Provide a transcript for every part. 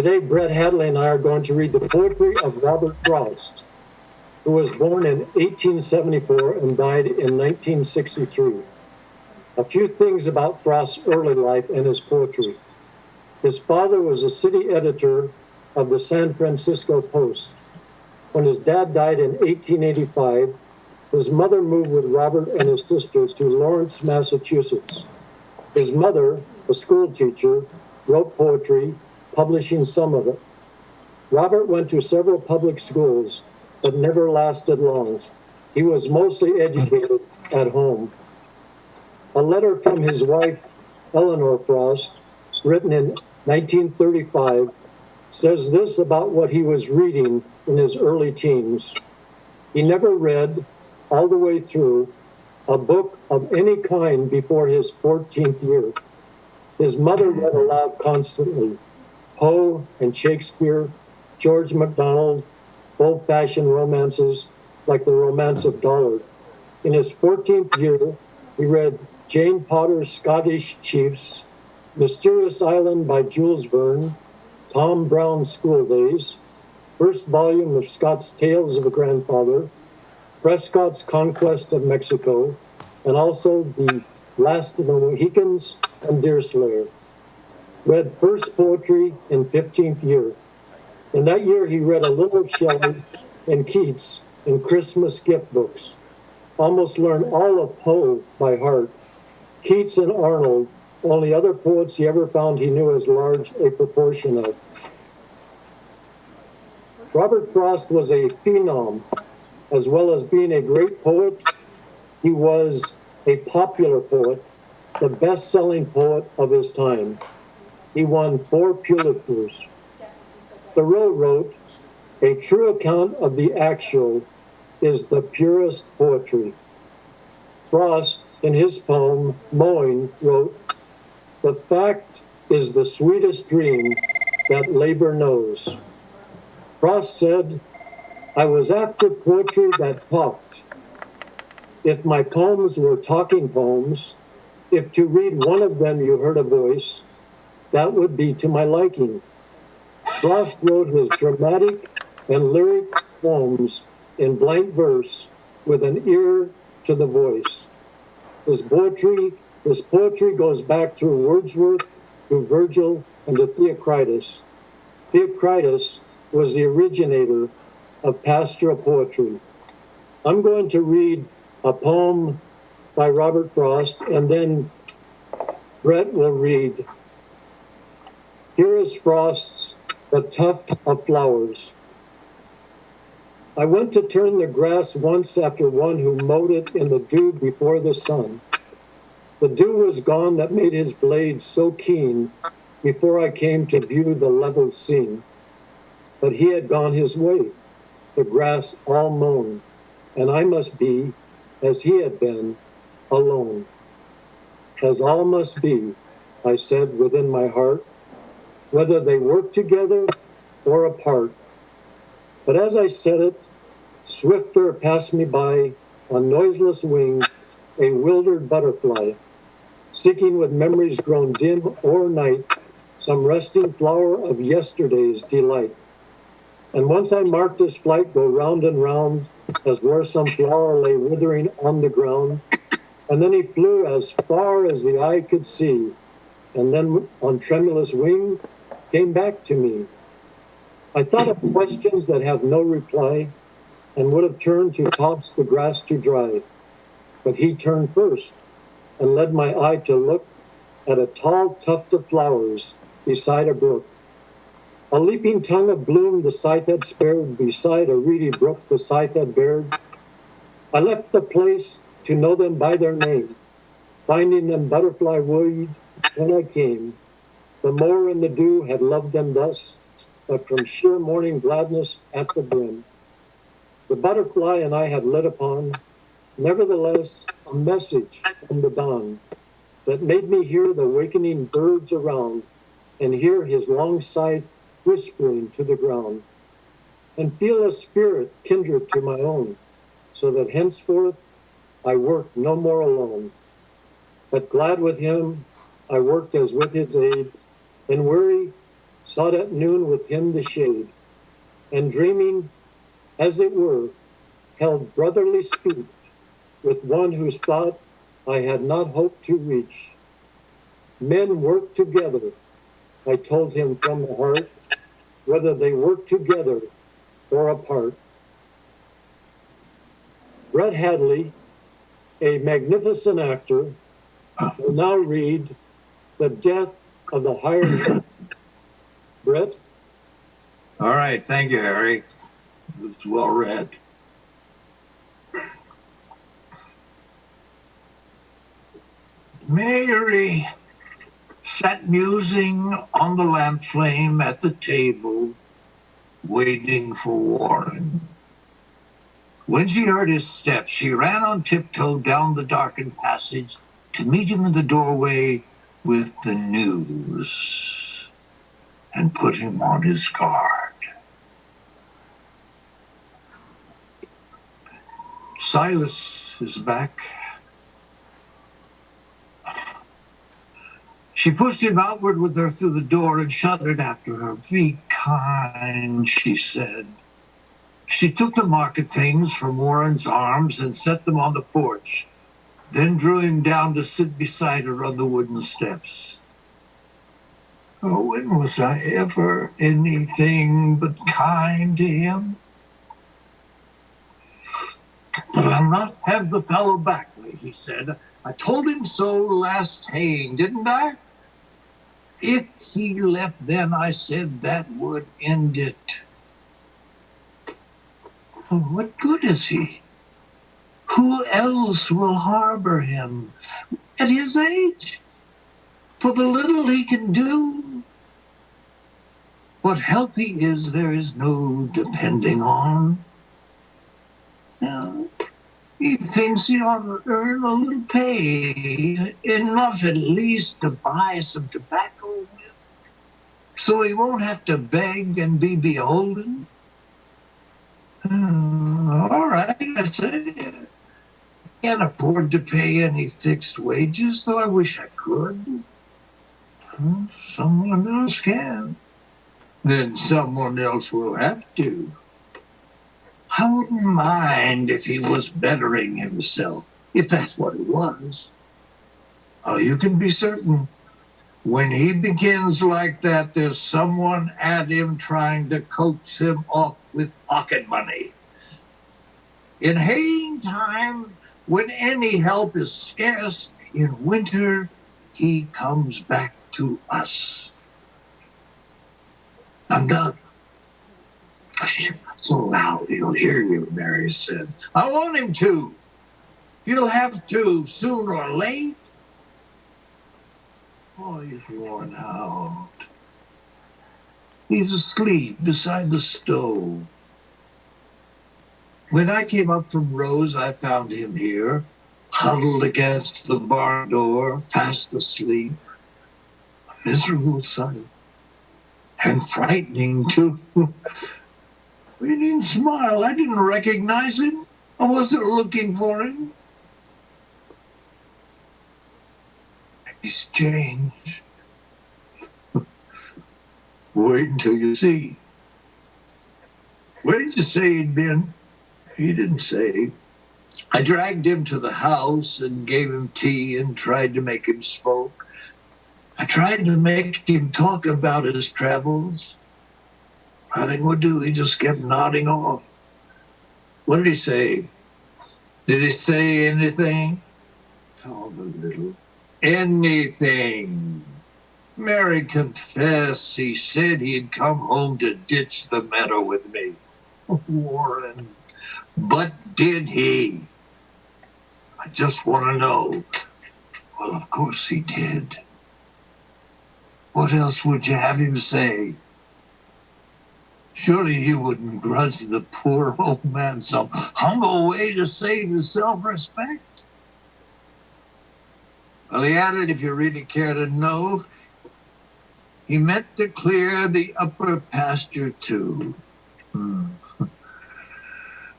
Today, Brett Hadley and I are going to read the poetry of Robert Frost, who was born in 1874 and died in 1963. A few things about Frost's early life and his poetry. His father was a city editor of the San Francisco Post. When his dad died in 1885, his mother moved with Robert and his sister to Lawrence, Massachusetts. His mother, a school teacher, wrote poetry, publishing some of it. Robert went to several public schools, but never lasted long. He was mostly educated at home. A letter from his wife, Eleanor Frost, written in 1935, says this about what he was reading in his early teens. He never read, all the way through, a book of any kind before his 14th year. His mother read aloud constantly, Poe and Shakespeare, George MacDonald, old-fashioned romances like the Romance of Dollard. In his 14th year, he read Jane Potter's Scottish Chiefs, Mysterious Island by Jules Verne, Tom Brown's School Days, first volume of Scott's Tales of a Grandfather, Prescott's Conquest of Mexico, and also The Last of the Mohicans and Deerslayer. Read first poetry in 15th year. In that year, he read a little Shelley and Keats in Christmas gift books. Almost learned all of Poe by heart. Keats and Arnold, only other poets he ever found he knew as large a proportion of. Robert Frost was a phenom. As well as being a great poet, he was a popular poet, the best-selling poet of his time. He won 4 Pulitzers. Thoreau wrote, "A true account of the actual is the purest poetry." Frost, in his poem, Mowing, wrote, "The fact is the sweetest dream that labor knows." Frost said, "I was after poetry that talked. If my poems were talking poems, if to read one of them you heard a voice, that would be to my liking." Frost wrote his dramatic and lyric poems in blank verse with an ear to the voice. His poetry goes back through Wordsworth, to Virgil, and to Theocritus. Theocritus was the originator of pastoral poetry. I'm going to read a poem by Robert Frost, and then Brett will read. Here is Frost's The Tuft of Flowers. I went to turn the grass once after one who mowed it in the dew before the sun. The dew was gone that made his blade so keen before I came to view the level scene. But he had gone his way, the grass all mown, and I must be, as he had been, alone. As all must be, I said within my heart, whether they work together or apart. But as I said it, swifter passed me by, on noiseless wing, a wildered butterfly, seeking with memories grown dim or night, some resting flower of yesterday's delight. And once I marked his flight go round and round, as where some flower lay withering on the ground. And then he flew as far as the eye could see, and then on tremulous wing came back to me. I thought of questions that have no reply, and would have turned to toss the grass to dry. But he turned first, and led my eye to look at a tall tuft of flowers beside a brook. A leaping tongue of bloom the scythe had spared, beside a reedy brook the scythe had bared. I left the place to know them by their name, finding them butterfly weed when I came. The mower in the dew had loved them thus, but from sheer morning gladness at the brim. The butterfly and I had lit upon, nevertheless, a message from the dawn that made me hear the wakening birds around and hear his long scythe whispering to the ground, and feel a spirit kindred to my own, so that henceforth I worked no more alone. But glad with him, I worked as with his aid, and weary, sought at noon with him the shade, and dreaming, as it were, held brotherly speech with one whose thought I had not hoped to reach. Men work together, I told him from the heart, whether they work together or apart. Brett Hadley, a magnificent actor, will now read The Death of the Hired Man. Brett? All right, thank you, Harry. It's well read. Mary sat musing on the lamp flame at the table, waiting for Warren. When she heard his steps, she ran on tiptoe down the darkened passage to meet him in the doorway with the news and put him on his guard. Silas is back. She pushed him outward with her through the door and shuddered after her. "Be kind," she said. She took the market things from Warren's arms and set them on the porch, then drew him down to sit beside her on the wooden steps. Oh, when was I ever anything but kind to him? But I'll not have the fellow back, he said. I told him so last haying, didn't I? If he left then, I said that would end it. Well, what good is he? Who else will harbor him at his age? For the little he can do, what help he is, there is no depending on. Now, he thinks he ought to earn a little pay, enough at least to buy some tobacco with, so he won't have to beg and be beholden. All right, I say, I can't afford to pay any fixed wages, though I wish I could. Someone else can. Then someone else will have to. I wouldn't mind if he was bettering himself, if that's what it was. Oh, you can be certain, when he begins like that, there's someone at him trying to coax him off with pocket money. In haying time, when any help is scarce, in winter, he comes back to us. I'm done. So loud he'll hear you, Mary said. I want him to. He'll have to, sooner or late. Oh, he's worn out. He's asleep beside the stove. When I came up from Rose, I found him here, huddled against the barn door, fast asleep. A miserable sight. And frightening, too. He didn't smile. I didn't recognize him. I wasn't looking for him. He's changed. Wait until you see. Where did you say he'd been? He didn't say. I dragged him to the house and gave him tea and tried to make him smoke. I tried to make him talk about his travels. Nothing would do. He just kept nodding off. What did he say? Did he say anything? Oh, a little. Anything. Mary confessed he said he'd come home to ditch the meadow with me. Warren. But did he? I just want to know. Well, of course he did. What else would you have him say? Surely he wouldn't grudge the poor old man some humble way to save his self-respect. Well, he added, if you really care to know, he meant to clear the upper pasture too.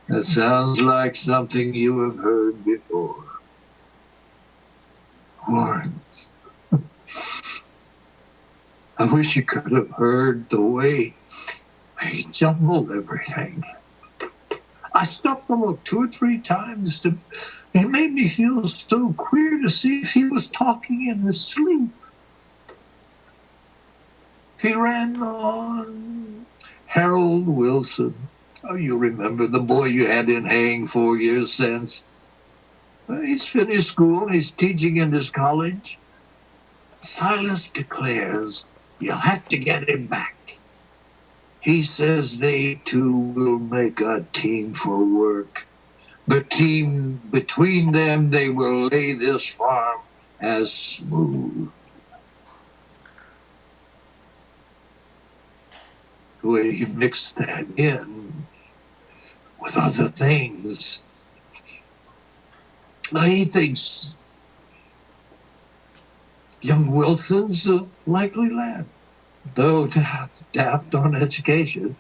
That sounds like something you have heard before. Warren. I wish you could have heard the way he jumbled everything. I stopped to look 2 or 3 times. It made me feel so queer to see if he was talking in his sleep. He ran on. Harold Wilson. Oh, you remember the boy you had in Haying 4 years since? Well, he's finished school. He's teaching in his college. Silas declares you'll have to get him back. He says they two will make a team for work. Between them, they will lay this farm as smooth. The way he mixed that in with other things. Now he thinks young Wilson's a likely lad, though daft on education.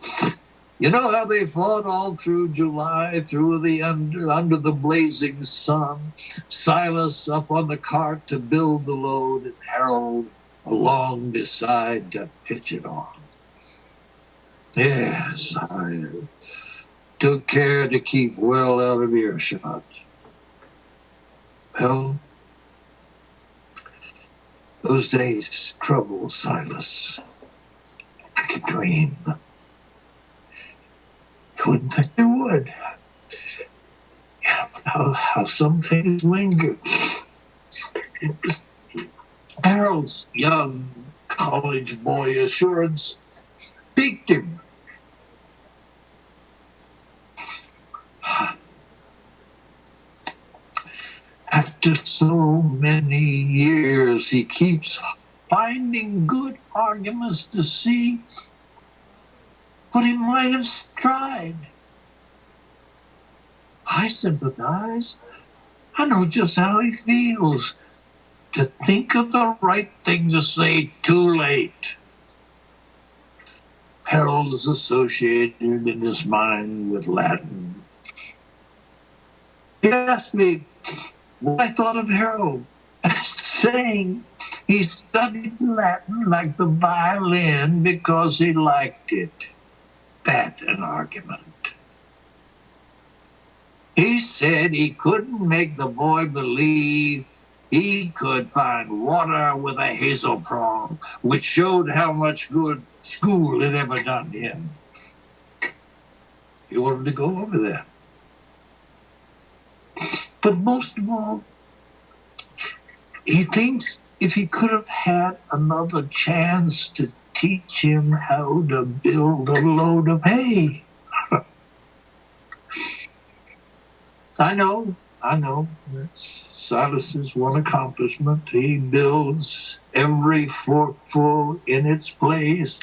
You know how they fought all through July, through the under the blazing sun, Silas up on the cart to build the load, and Harold along beside to pitch it on. Yes, I took care to keep well out of earshot. Well, those days troubled Silas like a dream. Couldn't think they would. How some things linger. Harold's young college boy assurance piqued him. After so many years, he keeps finding good arguments to see what he might have tried. I sympathize. I know just how he feels. To think of the right thing to say too late. Harold is associated in his mind with Latin. He asked me what I thought of Harold, saying he studied Latin like the violin because he liked it. That an argument. He said he couldn't make the boy believe he could find water with a hazel prong, which showed how much good school had ever done him. He wanted to go over there. But most of all, he thinks if he could have had another chance to teach him how to build a load of hay. I know. That's Silas's one accomplishment. He builds every forkful in its place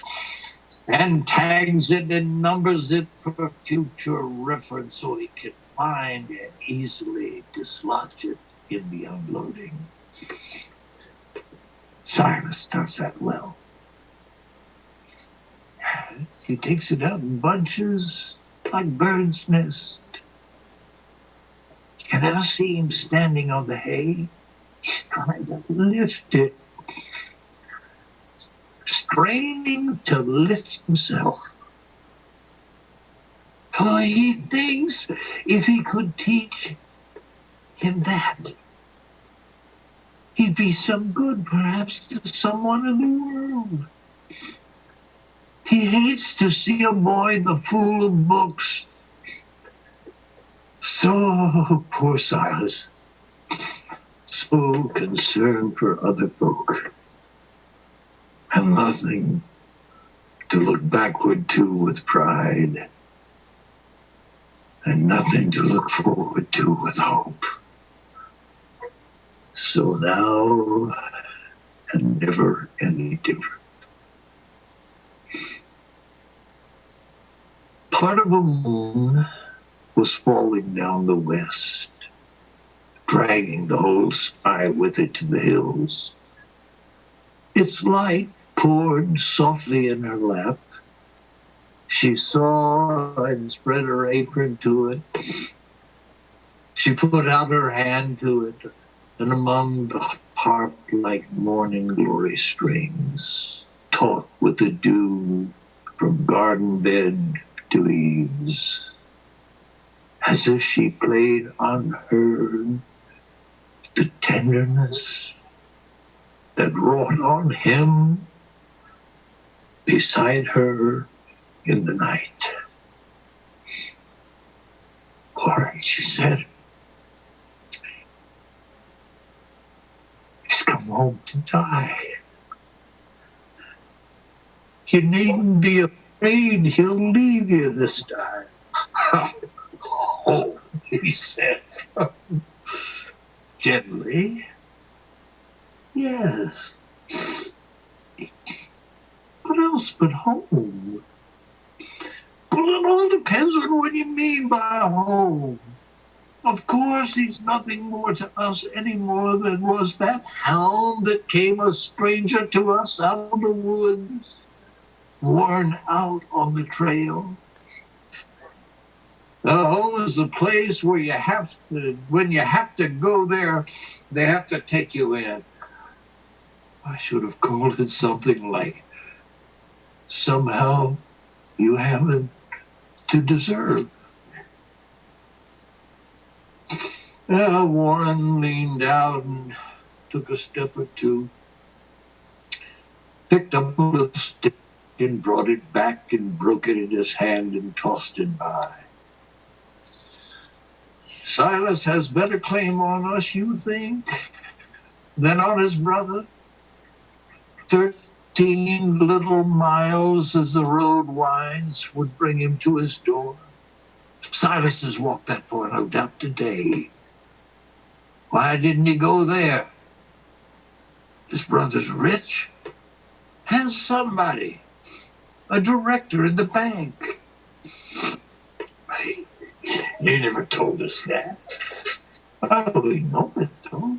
and tags it and numbers it for future reference so he can find and easily dislodge it in the unloading. Silas does that well. He takes it out in bunches like birds' nest. You never see him standing on the hay. He's trying to lift it, straining to lift himself. Oh, he thinks if he could teach him that, he'd be some good, perhaps, to someone in the world. He hates to see a boy the fool of books. So poor Silas, so concerned for other folk, and nothing to look backward to with pride, and nothing to look forward to with hope. So now, and never any different. Part of a moon was falling down the west, dragging the whole sky with it to the hills. Its light poured softly in her lap. She saw and spread her apron to it. She put out her hand to it, and among the harp-like morning glory strings, taut with the dew from garden bed to eaves, as if she played on her the tenderness that wrought on him beside her in the night. Lauren, she said, he's come home to die. You needn't be afraid he'll leave you this time. Oh, he said, gently. Yes. What else but home? Well, it all depends on what you mean by home. Of course, he's nothing more to us any more than was that hound that came a stranger to us out of the woods, worn out on the trail. The home is a place where you have to, when you have to go there, they have to take you in. I should have called it something like, somehow you haven't to deserve. Warren leaned out and took a step or two, picked up a little stick and brought it back and broke it in his hand and tossed it by. Silas has better claim on us, you think, than on his brother? 13 little miles as the road winds would bring him to his door. Silas has walked that far, no doubt, today. Why didn't he go there? His brother's rich. Has somebody, a director in the bank. He never told us that. Oh, we know it, though.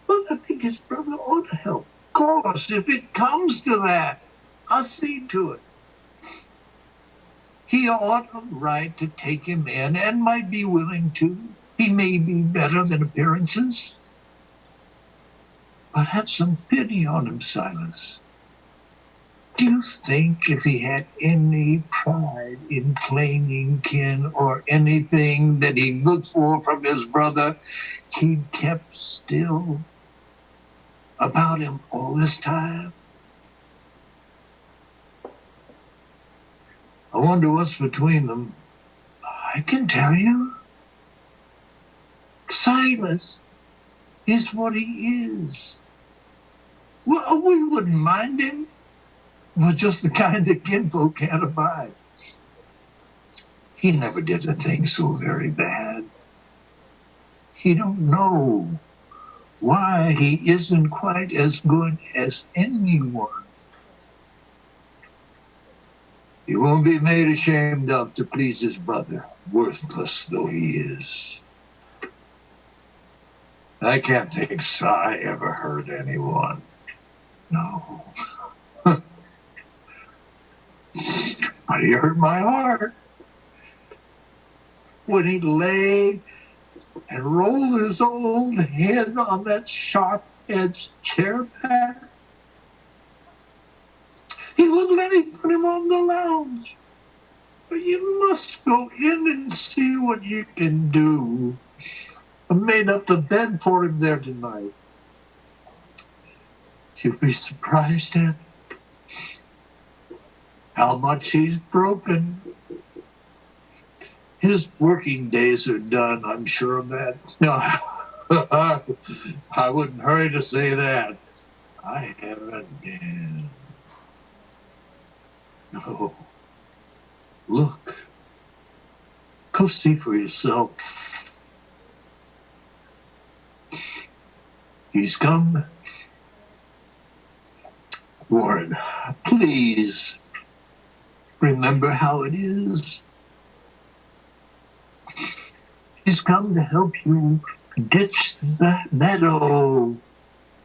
Well, I think his brother ought to help. Of course, if it comes to that, I'll see to it. He ought a right to take him in and might be willing to. He may be better than appearances. But have some pity on him, Silas. Do you think if he had any pride in claiming kin or anything that he looked for from his brother, he'd kept still about him all this time? I wonder what's between them. I can tell you. Silas is what he is. Well, we wouldn't mind him. Well, just the kind that kinfolk can't abide. He never did a thing so very bad. He don't know why he isn't quite as good as anyone. He won't be made ashamed of to please his brother, worthless though he is. I can't think Si ever hurt anyone. No. But he hurt my heart when he lay and rolled his old head on that sharp-edged chair back. He wouldn't let me put him on the lounge. But you must go in and see what you can do. I made up the bed for him there tonight. You'll be surprised at how much he's broken. His working days are done, I'm sure of that. No, I wouldn't hurry to say that. I haven't been. No. Look. Go see for yourself. He's come. Warren, please remember how it is. He's come to help you ditch that meadow.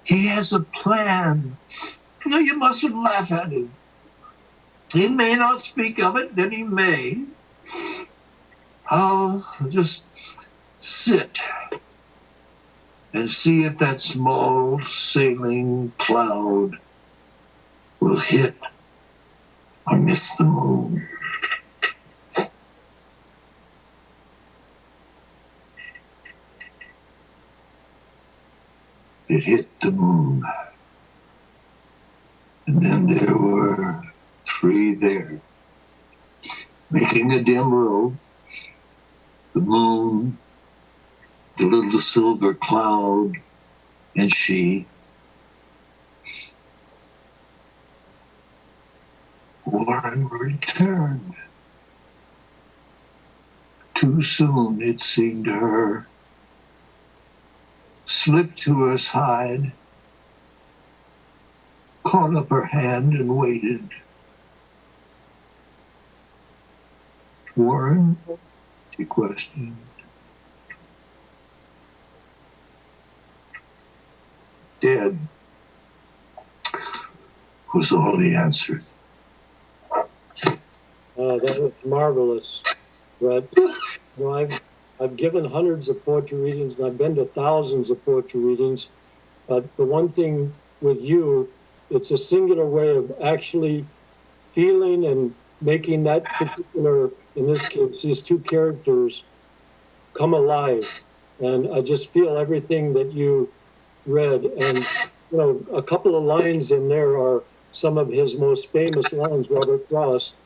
He has a plan. No, you mustn't laugh at him. He may not speak of it, then he may. I'll just sit and see if that small sailing cloud will hit or miss the moon. It hit the moon. And then there were three there, making a dim row. The moon, the little silver cloud, and she. Warren returned. Too soon, it seemed to her. Slipped to her side, caught up her hand and waited. Warren, she questioned. Dead, was all he answered. That was marvelous, Brett. I've given hundreds of poetry readings, and I've been to thousands of poetry readings. But the one thing with you, it's a singular way of actually feeling and making that particular, in this case, these two characters come alive. And I just feel everything that you read. And, a couple of lines in there are some of his most famous lines, Robert Frost.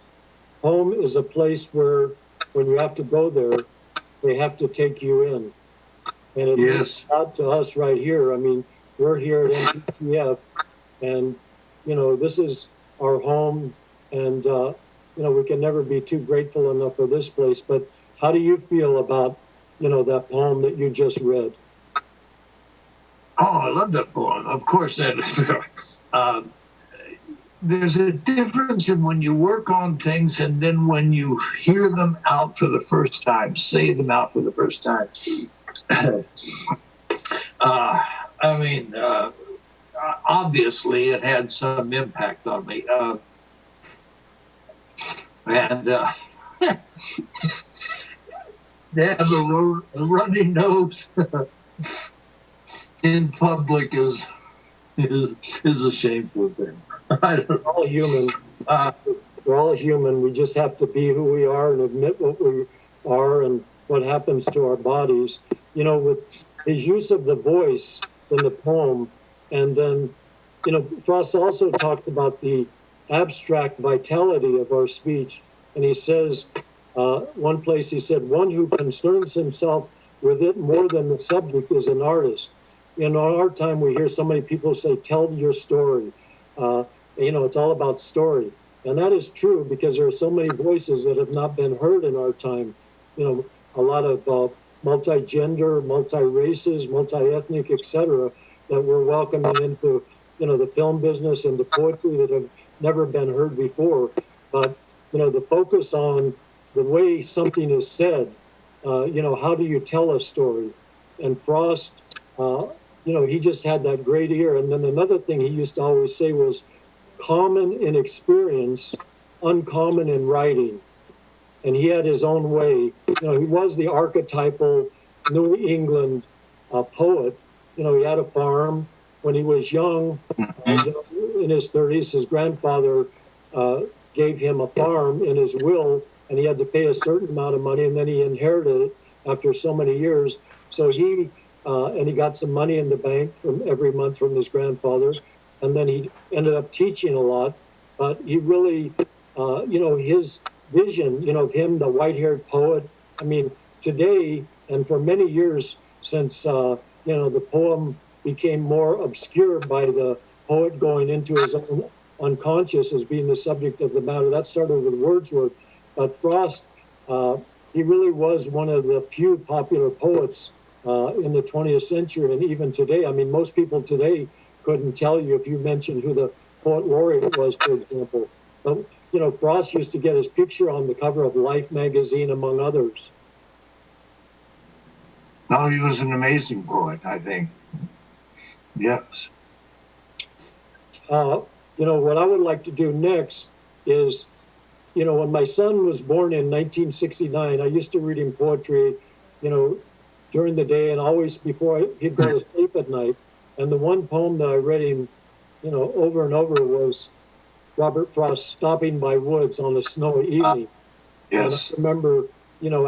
Home is a place where, when you have to go there, they have to take you in. And it means a lot to us right here. I mean, we're here at MPTF, and, this is our home, and, we can never be too grateful enough for this place. But how do you feel about, that poem that you just read? Oh, I love that poem. Of course, there's a difference in when you work on things and then when you hear them out for the first time, say them out for the first time. Obviously, it had some impact on me. They have a runny nose in public is a shameful thing. We're all human. We're all human. We just have to be who we are and admit what we are and what happens to our bodies. With his use of the voice in the poem, and then, Frost also talked about the abstract vitality of our speech. And he says, one place he said, one who concerns himself with it more than the subject is an artist. In our time, we hear so many people say, tell your story. It's all about story. And that is true because there are so many voices that have not been heard in our time. A lot of multi-gender, multi-races, multi-ethnic, etc., that we're welcoming into, the film business and the poetry that have never been heard before. But, the focus on the way something is said, how do you tell a story? And Frost, he just had that great ear. And then another thing he used to always say was, common in experience, uncommon in writing. And he had his own way. He was the archetypal New England poet. He had a farm. When he was young, in his 30s, his grandfather gave him a farm in his will, and he had to pay a certain amount of money, and then he inherited it after so many years. So he got some money in the bank from every month from his grandfather, and then he ended up teaching a lot. But he really, his vision, of him, the white-haired poet. I mean, today and for many years since, the poem became more obscure by the poet going into his own unconscious as being the subject of the matter. That started with Wordsworth. But Frost, he really was one of the few popular poets in the 20th century, and even today. I mean, most people today couldn't tell you if you mentioned who the poet laureate was, for example. But, Frost used to get his picture on the cover of Life magazine, among others. Oh, he was an amazing poet, I think. Yes. What I would like to do next is, when my son was born in 1969, I used to read him poetry, during the day and always before he'd go to sleep at night. And the one poem that I read him, over and over was Robert Frost's Stopping by Woods on a Snowy Evening. Yes. And I remember,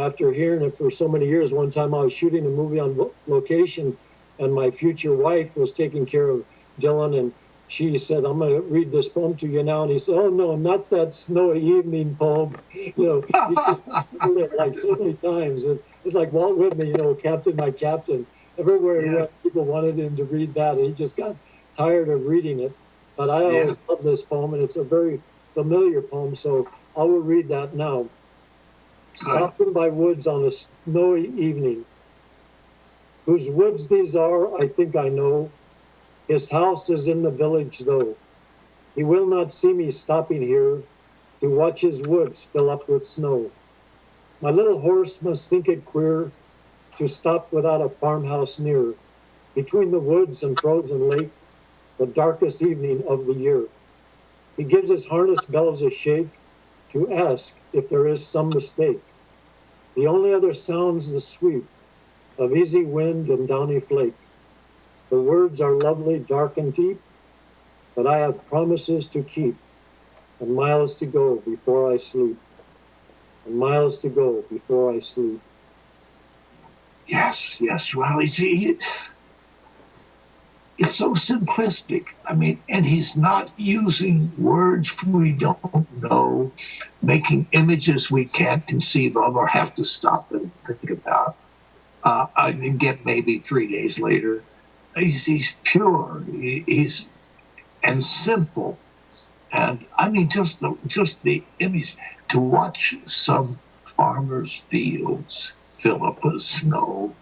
after hearing it for so many years, one time I was shooting a movie on location and my future wife was taking care of Dylan, and she said, I'm going to read this poem to you now. And he said, oh, no, not that Snowy Evening poem. He just read it like so many times. It's like Walt Whitman, Captain, my Captain. Everywhere he went, people wanted him to read that. And he just got tired of reading it. But I always love this poem, and it's a very familiar poem. So I will read that now. Stopping by woods on a snowy evening. Whose woods these are, I think I know. His house is in the village, though. He will not see me stopping here to watch his woods fill up with snow. My little horse must think it queer to stop without a farmhouse near, between the woods and frozen lake, the darkest evening of the year. He gives his harness bells a shake to ask if there is some mistake. The only other sound's the sweep of easy wind and downy flake. The words are lovely, dark and deep, but I have promises to keep and miles to go before I sleep. And miles to go before I sleep. Yes. Well, you see, it's so simplistic. I mean, and he's not using words we don't know, making images we can't conceive of or have to stop and think about. And get maybe 3 days later. He's pure. He's and simple, and I mean just the image to watch some farmers' fields fill up with snow.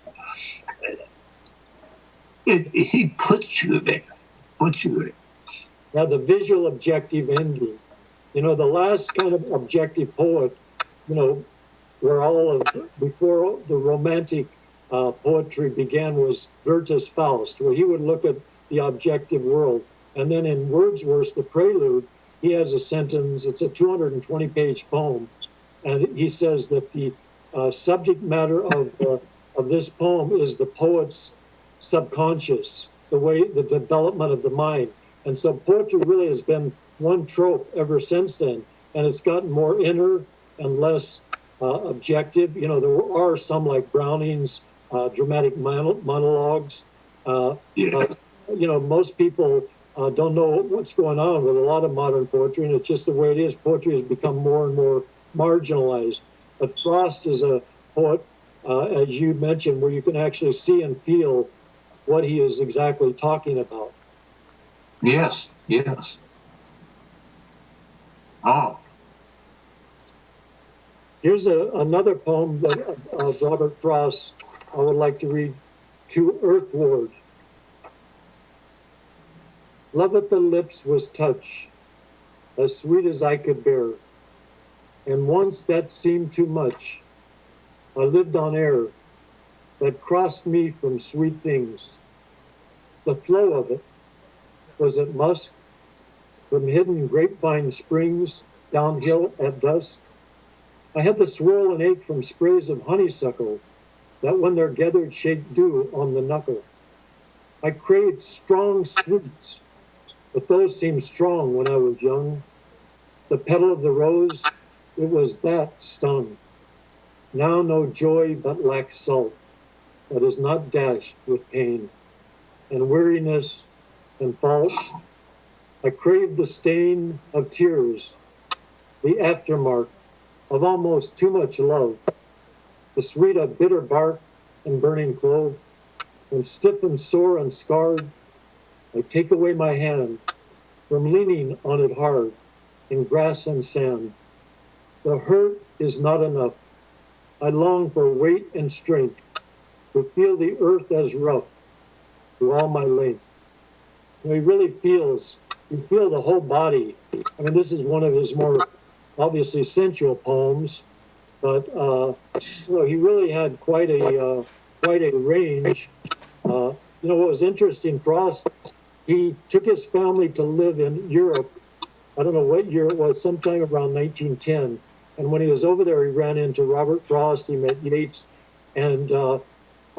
He puts you there. Now the visual objective ending. The last kind of objective poet, where all of before the romantic poetry began was Goethe's Faust, where he would look at the objective world. And then in Wordsworth's The Prelude, he has a sentence, it's a 220-page poem, and he says that the subject matter of this poem is the poet's subconscious, the development of the mind. And so poetry really has been one trope ever since then, and it's gotten more inner and less objective. There are some like Browning's dramatic monologues. Most people don't know what's going on with a lot of modern poetry, and it's just the way it is. Poetry has become more and more marginalized. But Frost is a poet, as you mentioned, where you can actually see and feel what he is exactly talking about. Yes. Oh. Here's another poem of Robert Frost I would like to read, To Earthward. Love at the lips was touch, as sweet as I could bear, and once that seemed too much. I lived on air that crossed me from sweet things. The flow of it was at musk, from hidden grapevine springs downhill at dusk. I had the swirl and ache from sprays of honeysuckle that when they're gathered shake dew on the knuckle. I craved strong sweets, but those seemed strong when I was young. The petal of the rose, it was that stung. Now no joy but lacks salt, that is not dashed with pain and weariness and fault. I craved the stain of tears, the aftermark of almost too much love, the sweet of bitter bark and burning clove. When stiff and sore and scarred, I take away my hand from leaning on it hard in grass and sand. The hurt is not enough. I long for weight and strength to feel the earth as rough through all my length. And he really feels, you feel the whole body. I mean, this is one of his more obviously sensual poems, but he really had quite a range. What was interesting, Frost, he took his family to live in Europe. I don't know what year it was, sometime around 1910. And when he was over there, he ran into Robert Frost, he met Yeats, and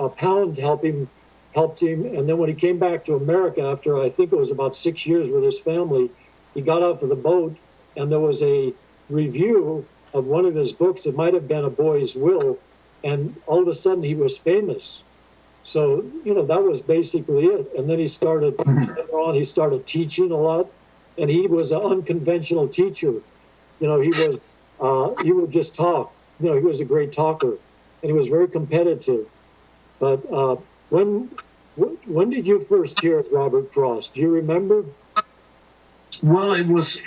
Pound helped him, and then when he came back to America after I think it was about 6 years with his family, he got off of the boat, and there was a review of one of his books. It might have been A Boy's Will, and all of a sudden he was famous. So, that was basically it. And then he started teaching a lot, and he was an unconventional teacher. He would just talk. He was a great talker, and he was very competitive. But when did you first hear of Robert Frost? Do you remember? Well, I was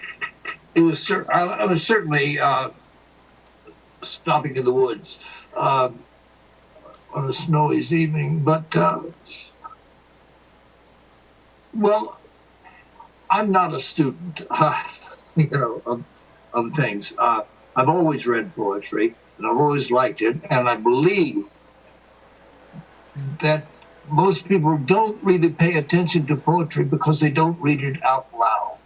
certainly stopping in the woods on a snowy evening, but well, I'm not a student, of things. I've always read poetry, and I've always liked it, and I believe that most people don't really pay attention to poetry because they don't read it out loud.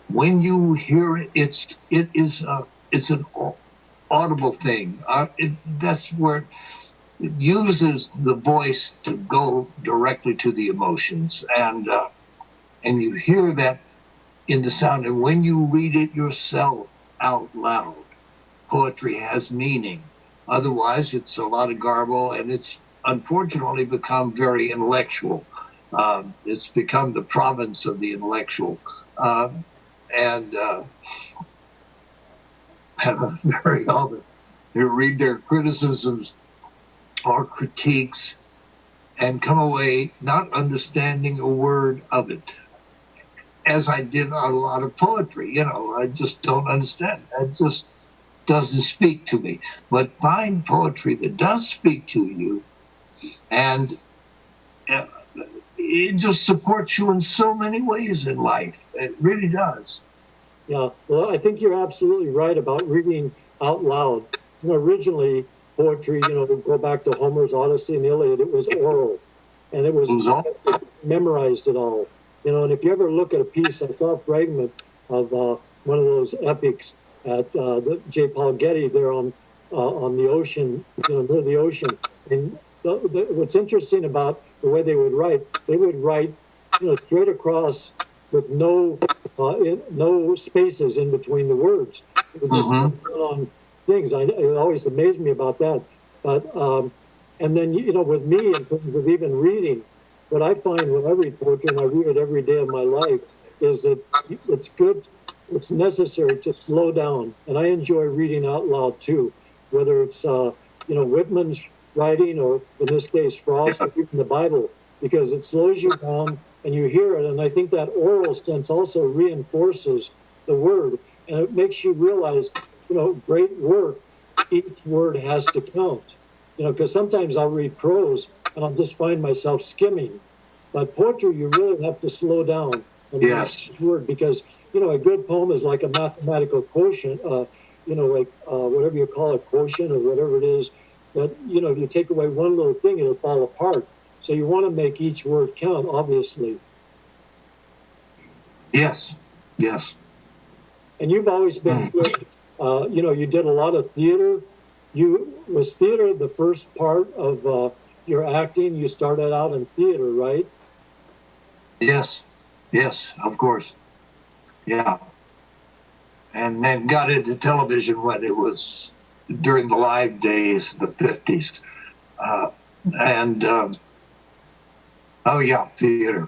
When you hear it, it's an audible thing. That's where it uses the voice to go directly to the emotions, and you hear that in the sound. And when you read it yourself out loud, poetry has meaning. Otherwise, it's a lot of garble, and it's unfortunately become very intellectual. It's become the province of the intellectual. And very often you read their criticisms or critiques and come away not understanding a word of it, as I did on a lot of poetry. I just don't understand. It just doesn't speak to me. But find poetry that does speak to you, and it just supports you in so many ways in life. It really does. Yeah, well, I think you're absolutely right about reading out loud. Originally, poetry, go back to Homer's Odyssey and the Iliad, it was oral, and it was memorized it all. And if you ever look at a piece, I saw a fragment of one of those epics at the J. Paul Getty there on the ocean, near the ocean. And what's interesting about the way they would write, straight across with no spaces in between the words. It would just on things. It always amazed me about that. But and then with me, in terms of even reading, what I find when I read poetry, and I read it every day of my life, is that it's good. It's necessary to slow down, and I enjoy reading out loud too, whether it's Whitman's writing, or in this case Frost, or even the Bible, because it slows you down and you hear it. And I think that oral sense also reinforces the word, and it makes you realize, great work, each word has to count. Because sometimes I'll read prose and I'll just find myself skimming, but poetry you really have to slow down and read each word, because a good poem is like a mathematical quotient, whatever you call it, quotient or whatever it is. That if you take away one little thing, it'll fall apart. So you want to make each word count, obviously. Yes. And you've always been good. You did a lot of theater. Was theater the first part of your acting? You started out in theater, right? Yes, of course. Yeah. And then got into television when it was during the live days, the 50s. Theater.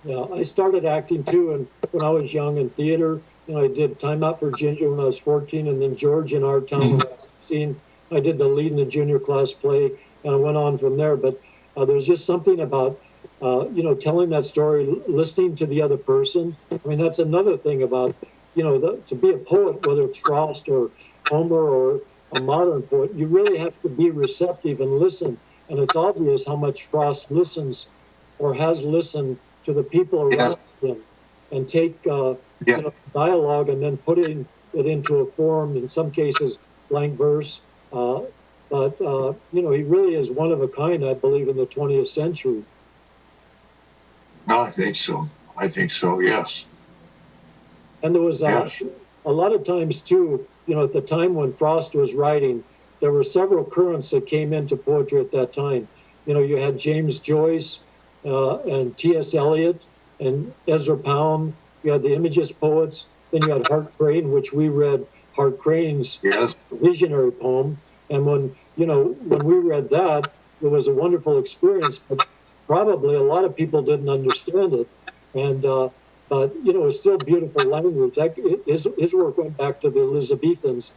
Yeah, I started acting too, and when I was young in theater, I did Time Out for Ginger when I was 14, and then George in Our Town when I was 16. I did the lead in the junior class play, and I went on from there. But there's just something about, telling that story, listening to the other person. I mean, that's another thing about, to be a poet, whether it's Frost or Homer or a modern poet, you really have to be receptive and listen. And it's obvious how much Frost listens or has listened to the people around him, and take dialogue and then putting it into a form, in some cases blank verse. But he really is one of a kind, I believe, in the 20th century. No, I think so, yes. And there was a lot of times too, at the time when Frost was writing, there were several currents that came into poetry at that time. You know, you had James Joyce and T.S. Eliot and Ezra Pound. You had the Imagist poets. Then you had Hart Crane, which we read Hart Crane's visionary poem. And when we read that, it was a wonderful experience, but probably a lot of people didn't understand it. And, but, you know, it's still beautiful language. His work went back to the Elizabethans.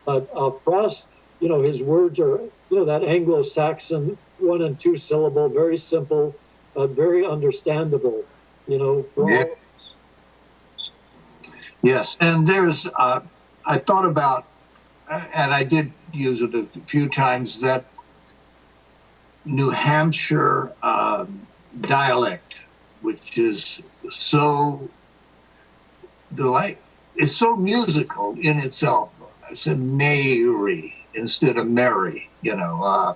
But Frost, you know, his words are, you know, that Anglo-Saxon 1 and 2 syllable, very simple, very understandable, you know. Yeah. Yes, and there's, I thought about, and I did use it a few times, that New Hampshire dialect, which is so it's so musical in itself. I said Mary instead of Mary, you know,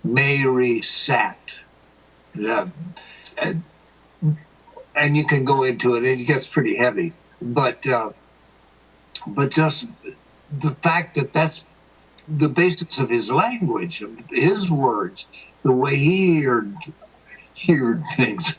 Mary sat. And you can go into it, and it gets pretty heavy. But just the fact that that's the basis of his language, of his words, the way he heard things,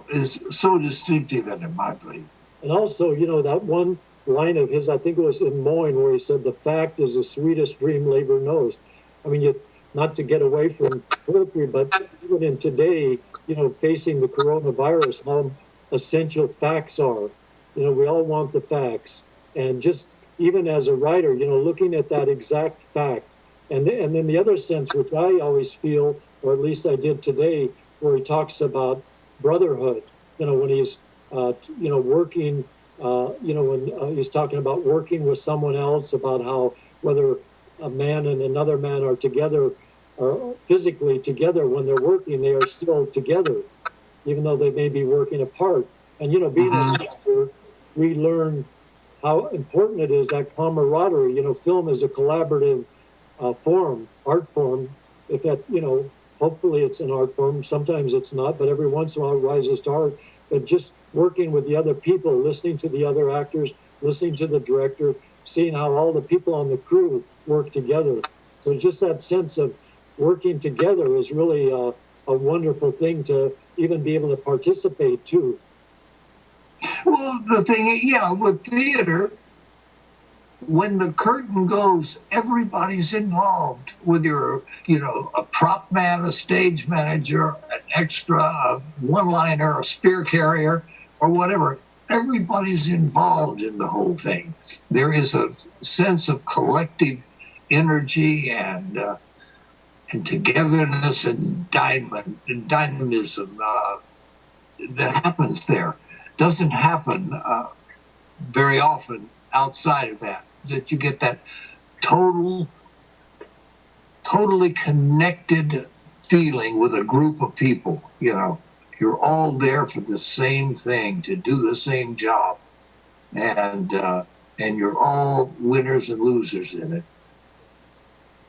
is so distinctive in him, I believe. And also, you know, that one line of his, I think it was in Moyne, where he said, "The fact is the sweetest dream labor knows." I mean, not to get away from poetry, but even in today, you know, facing the coronavirus, how essential facts are. You know, we all want the facts. And just even as a writer, you know, looking at that exact fact. And then the other sense, which I always feel, or at least I did today, where he talks about brotherhood, you know, when he's, you know, working, you know, when he's talking about working with someone else, about how whether a man and another man are together, or physically together, when they're working, they are still together, even though they may be working apart. And, you know, being an actor, we learn how important it is, that camaraderie. You know, film is a collaborative form, art form. If that, you know, hopefully it's an art form. Sometimes it's not, but every once in a while it rises to art. But just working with the other people, listening to the other actors, listening to the director, seeing how all the people on the crew work together. So just that sense of working together is really a wonderful thing to even be able to participate too. Well, the thing, yeah, with theater, when the curtain goes, everybody's involved. Whether you're, you know, a prop man, a stage manager, an extra, a one-liner, a spear carrier, or whatever, everybody's involved in the whole thing. There is a sense of collective energy and togetherness and dynamism that happens there. Doesn't happen very often outside of that you get that totally connected feeling with a group of people. You know, you're all there for the same thing, to do the same job, and you're all winners and losers in it.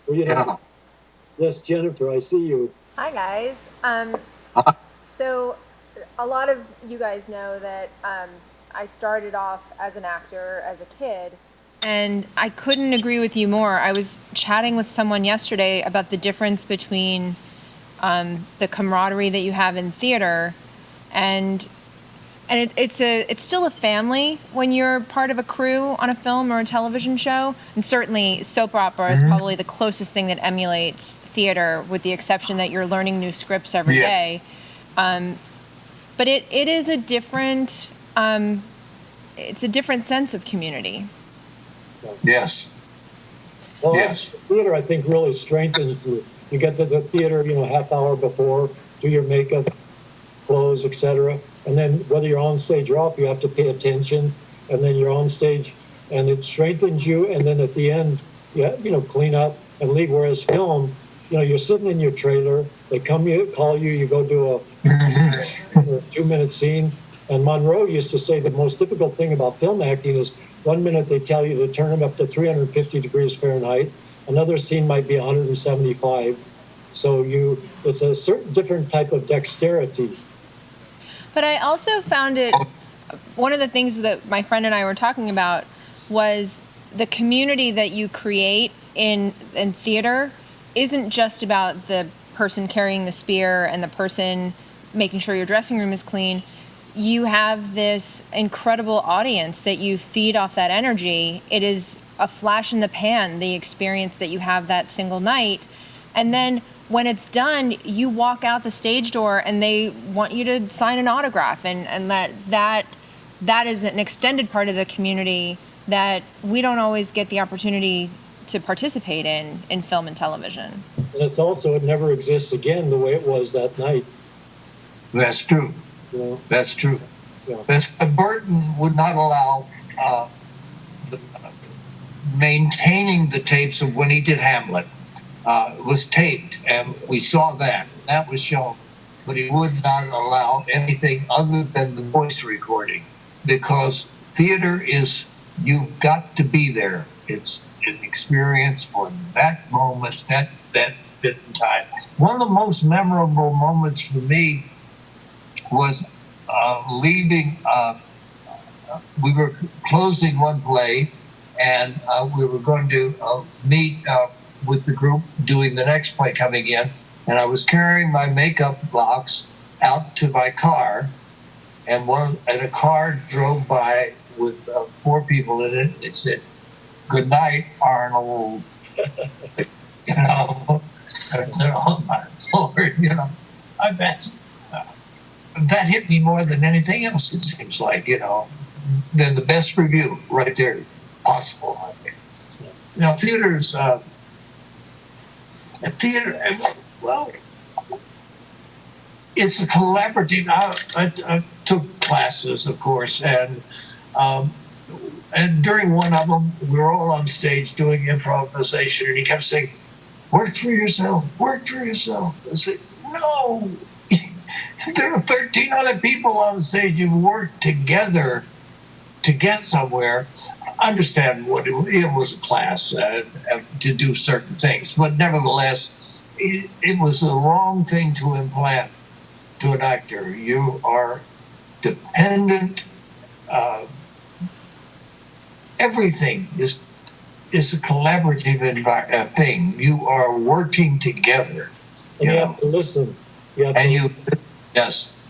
Well, yeah. Yes, Jennifer, I see you. Hi, guys. So a lot of you guys know that I started off as an actor as a kid, and I couldn't agree with you more. I was chatting with someone yesterday about the difference between the camaraderie that you have in theater, and it's still a family when you're part of a crew on a film or a television show. And certainly soap opera is probably the closest thing that emulates theater, with the exception that you're learning new scripts every day. But it is a different it's a different sense of community. Yes. Well, theater, I think, really strengthens you. You get to the theater, you know, half hour before, do your makeup, clothes, etc. And then whether you're on stage or off, you have to pay attention. And then you're on stage, and it strengthens you. And then at the end, you know, clean up and leave. Whereas film, you know, you're sitting in your trailer, they call you, you go do a 2-minute scene. And Monroe used to say the most difficult thing about film acting is 1 minute they tell you to turn them up to 350 degrees Fahrenheit. Another scene might be 175. So it's a certain different type of dexterity. But I also found it, one of the things that my friend and I were talking about was the community that you create in theater isn't just about the person carrying the spear and the person making sure your dressing room is clean. You have this incredible audience that you feed off that energy. It is a flash in the pan, the experience that you have that single night. And then when it's done, you walk out the stage door and they want you to sign an autograph. And that is an extended part of the community that we don't always get the opportunity to participate in film and television. And it's also, it never exists again the way it was that night. That's true. You know? That's true. Yeah. Burton would not allow maintaining the tapes of when he did Hamlet. Was taped, and we saw that. That was shown. But he would not allow anything other than the voice recording, because theater is, you've got to be there. It's an experience for that moment, that bit in time. One of the most memorable moments for me was leaving. We were closing one play, and we were going to meet with the group doing the next play coming in, and I was carrying my makeup box out to my car, and a car drove by with 4 people in it. It said, "Good night, Arnold." You know, I said, "Oh my Lord," you know, that hit me more than anything else. It seems like, you know, than the best review right there possible. I think. Now, theater's. Theater, well, it's a collaborative. I took classes, of course, and during one of them, we were all on stage doing improvisation, and he kept saying, "Work for yourself, work for yourself." I said, "No, there are 13 other people on stage who work together to get somewhere." Understand what it was a class to do certain things, but nevertheless, it was the wrong thing to implant to an actor. You are dependent. Everything is a collaborative thing. You are working together. And you have to listen. Yes.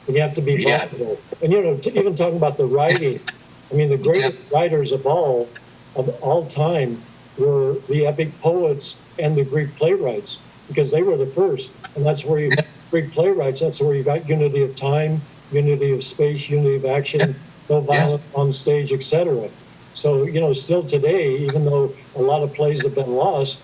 And you have to be flexible. And even talking about the writing. I mean, the greatest writers of all time were the epic poets and the Greek playwrights, because they were the first. And that's where Greek playwrights, that's where you got unity of time, unity of space, unity of action, no violence on stage, etc. So, still today, even though a lot of plays have been lost,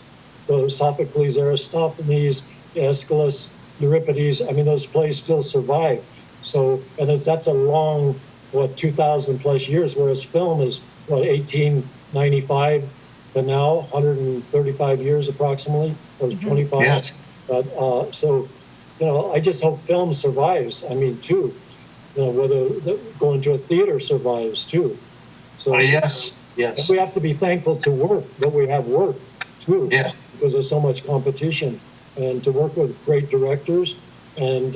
the Sophocles, Aristophanes, Aeschylus, Euripides, I mean, those plays still survive. So, and that's a long, 2,000 plus years, whereas film is, 1895 to now, 135 years approximately, or 25. Yes. But, so, I just hope film survives. I mean, too, whether going to a theater survives too. So yes. We have to be thankful to work, that we have work too, because there's so much competition, and to work with great directors. And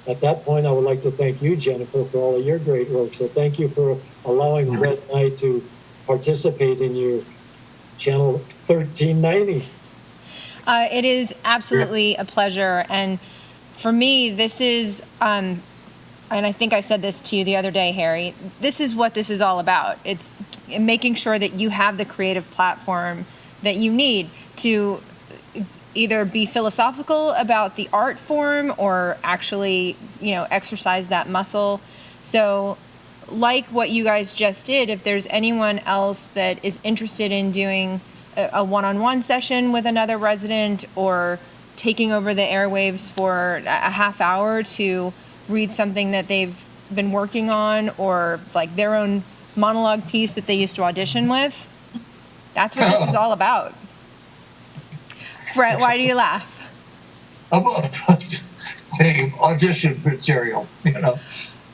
at that point, I would like to thank you, Jennifer, for all of your great work. So thank you for allowing Brett and I to participate in your channel 1390. It is absolutely a pleasure. And for me, this is, and I think I said this to you the other day, Harry, this is what this is all about. It's making sure that you have the creative platform that you need to either be philosophical about the art form or actually, exercise that muscle. So like what you guys just did, if there's anyone else that is interested in doing a one-on-one session with another resident, or taking over the airwaves for a half hour to read something that they've been working on, or like their own monologue piece that they used to audition with, that's what this is all about. Brett, why do you laugh? Saying audition material,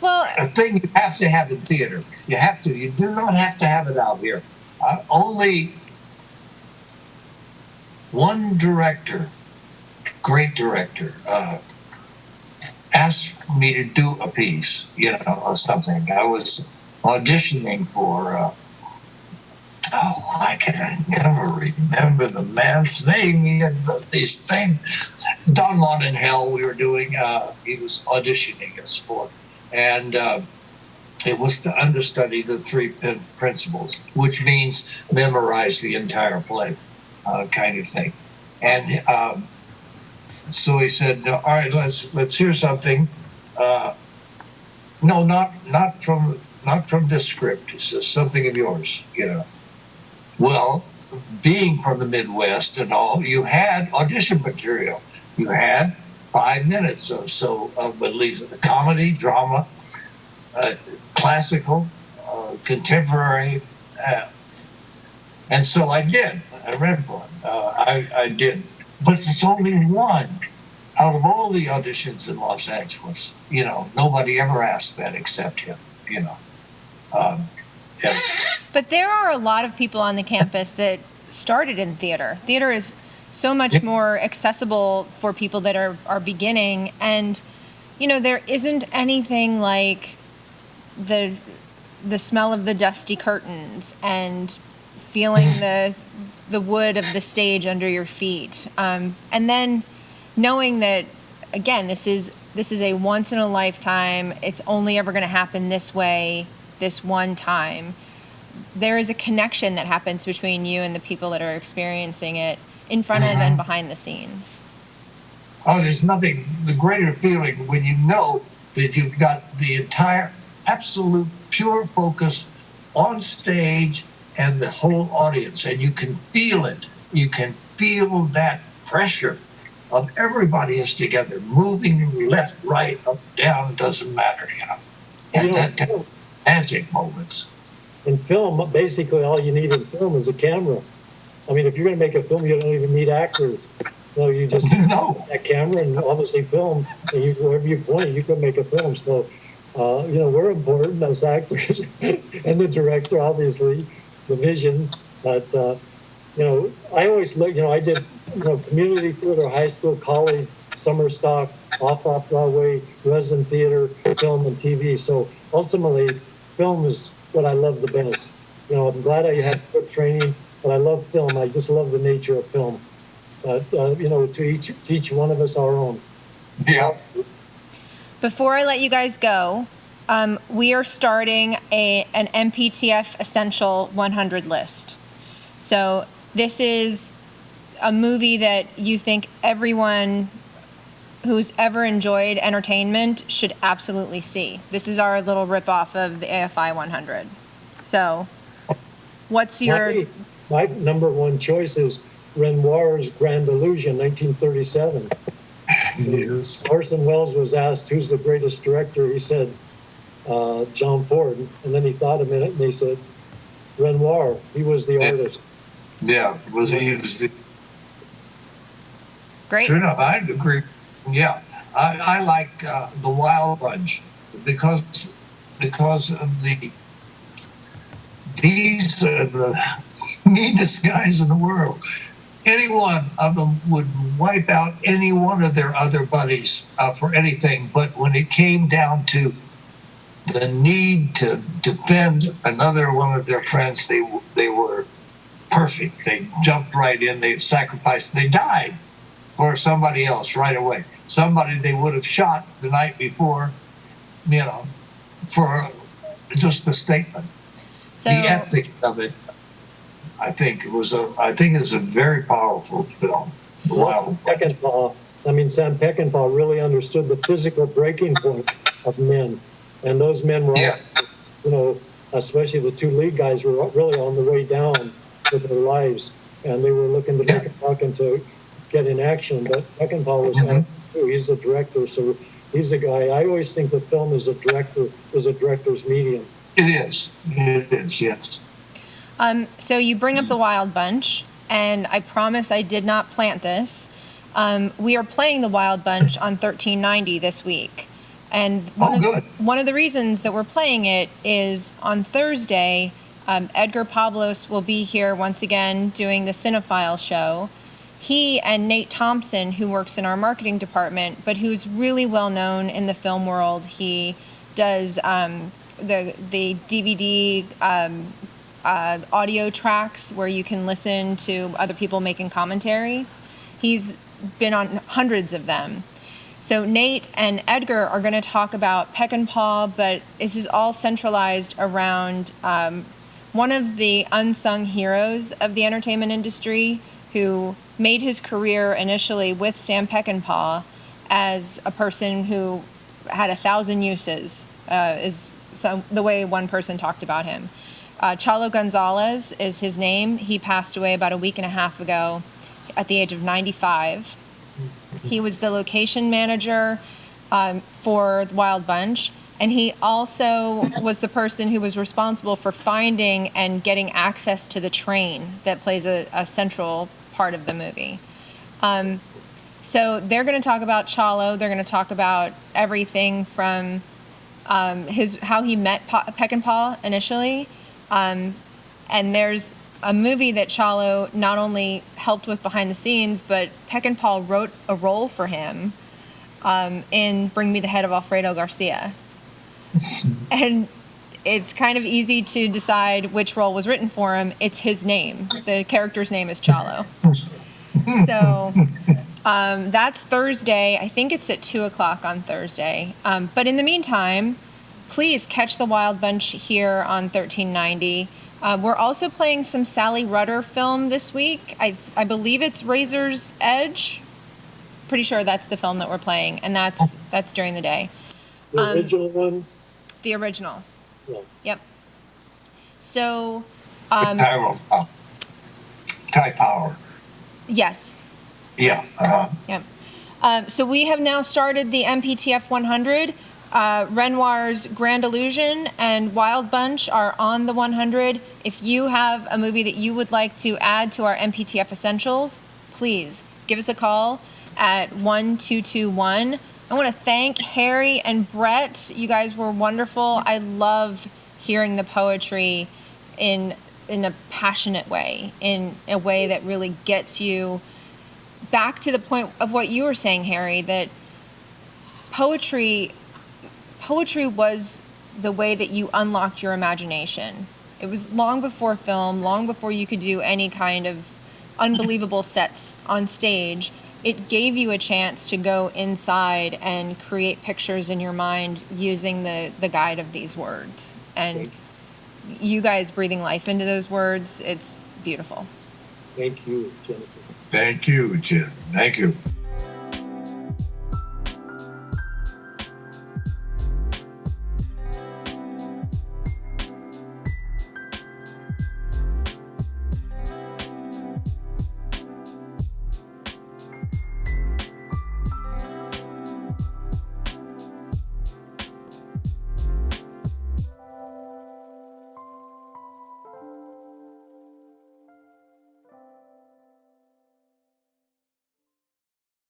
Well, a thing you have to have in theater. You do not have to have it out here. Only one director, great director, asked me to do a piece, or something. I was auditioning for Oh, I can never remember the man's name. He had these famous Don Juan in Hell. We were doing. He was auditioning us for, and it was to understudy the three principles, which means memorize the entire play, kind of thing. And so he said, "All right, let's hear something." No, not from this script. He says, "Something of yours," you know. Well, being from the Midwest and all, you had audition material. You had 5 minutes or so of at least comedy, drama, classical, contemporary. And so I did. I read for him. I did. But it's only one out of all the auditions in Los Angeles. You know, nobody ever asked that except him, you know. Yeah. But there are a lot of people on the campus that started in theater. Theater is so much more accessible for people that are beginning. And, you know, there isn't anything like the smell of the dusty curtains and feeling the wood of the stage under your feet. And then knowing that, again, this is a once in a lifetime, it's only ever going to happen this way, this one time. There is a connection that happens between you and the people that are experiencing it in front of and behind the scenes. Oh, there's nothing the greater feeling when you know that you've got the entire absolute pure focus on stage and the whole audience, and you can feel it. You can feel that pressure of everybody is together, moving left, right, up, down, doesn't matter, you know. And that magic moments. In film, basically all you need in film is a camera. I mean, if you're going to make a film, you don't even need actors. No, you just no. a camera and obviously film, and wherever you point, you can make a film. So, you know, we're important as actors and the director, obviously, the vision. But, you know, I always look, you know, I did, you know, community theater, high school, college, summer stock, off-Broadway, resident theater, film, and TV. So ultimately, film is what I love the best. You know, I'm glad I had good training, but I love film. I just love the nature of film. But, you know, to each one of us our own. Yeah. Before I let you guys go, we are starting an MPTF Essential 100 list. So this is a movie that you think everyone who's ever enjoyed entertainment should absolutely see. This is our little ripoff of the AFI 100. So, what's your... My number one choice is Renoir's Grand Illusion, 1937. Yes. Orson Welles was asked, who's the greatest director? He said, John Ford. And then he thought a minute and he said, Renoir. He was the artist. Yeah, he was the... Great. Sure enough, I'd agree. Yeah, I like the Wild Bunch because of these are the meanest guys in the world. Any one of them would wipe out any one of their other buddies for anything. But when it came down to the need to defend another one of their friends, they were perfect. They jumped right in. They sacrificed. They died for somebody else right away. Somebody they would have shot the night before, you know, for just a statement. So, the ethics of it, I think it's a very powerful film. Wow. Sam Peckinpah really understood the physical breaking point of men, and those men were, also, you know, especially the two lead guys were really on the way down with their lives, and they were looking to make a buck and to get in action. But Peckinpah was not. He's a director, so he's a guy. I always think that film is a director's medium. It is, yes. So you bring up the Wild Bunch, and I promise I did not plant this. We are playing the Wild Bunch on 1390 this week. And one of the reasons that we're playing it is on Thursday, Edgar Pablos will be here once again doing the Cinephile show. He and Nate Thompson, who works in our marketing department, but who's really well known in the film world. He does the DVD audio tracks where you can listen to other people making commentary. He's been on hundreds of them. So Nate and Edgar are going to talk about Peck and Paw, but this is all centralized around one of the unsung heroes of the entertainment industry who made his career initially with Sam Peckinpah as a person who had 1,000 uses, is the way one person talked about him. Chalo Gonzalez is his name. He passed away about a week and a half ago at the age of 95. He was the location manager for the Wild Bunch, and he also was the person who was responsible for finding and getting access to the train that plays a central part of the movie. So they're going to talk about Chalo. They're going to talk about everything from how he met Peckinpah initially. And there's a movie that Chalo not only helped with behind the scenes, but Peckinpah wrote a role for him in Bring Me the Head of Alfredo Garcia. And it's kind of easy to decide which role was written for him. It's his name. The character's name is Chalo. So that's Thursday. I think it's at 2 o'clock on Thursday. But in the meantime, please catch the Wild Bunch here on 1390. We're also playing some Sally Rudder film this week. I believe it's Razor's Edge. Pretty sure that's the film that we're playing, and that's during the day. The original one? The original. Yeah. Yep. So, Thai Power. Yes. Yeah. Yep. So we have now started the MPTF 100. Renoir's Grand Illusion and Wild Bunch are on the 100. If you have a movie that you would like to add to our MPTF Essentials, please give us a call at 1221. I want to thank Harry and Brett. You guys were wonderful. I love hearing the poetry in a passionate way, in a way that really gets you back to the point of what you were saying, Harry, that poetry was the way that you unlocked your imagination. It was long before film, long before you could do any kind of unbelievable sets on stage. It gave you a chance to go inside and create pictures in your mind using the guide of these words. And you guys breathing life into those words, it's beautiful. Thank you, Jennifer. Thank you, Jim. Thank you.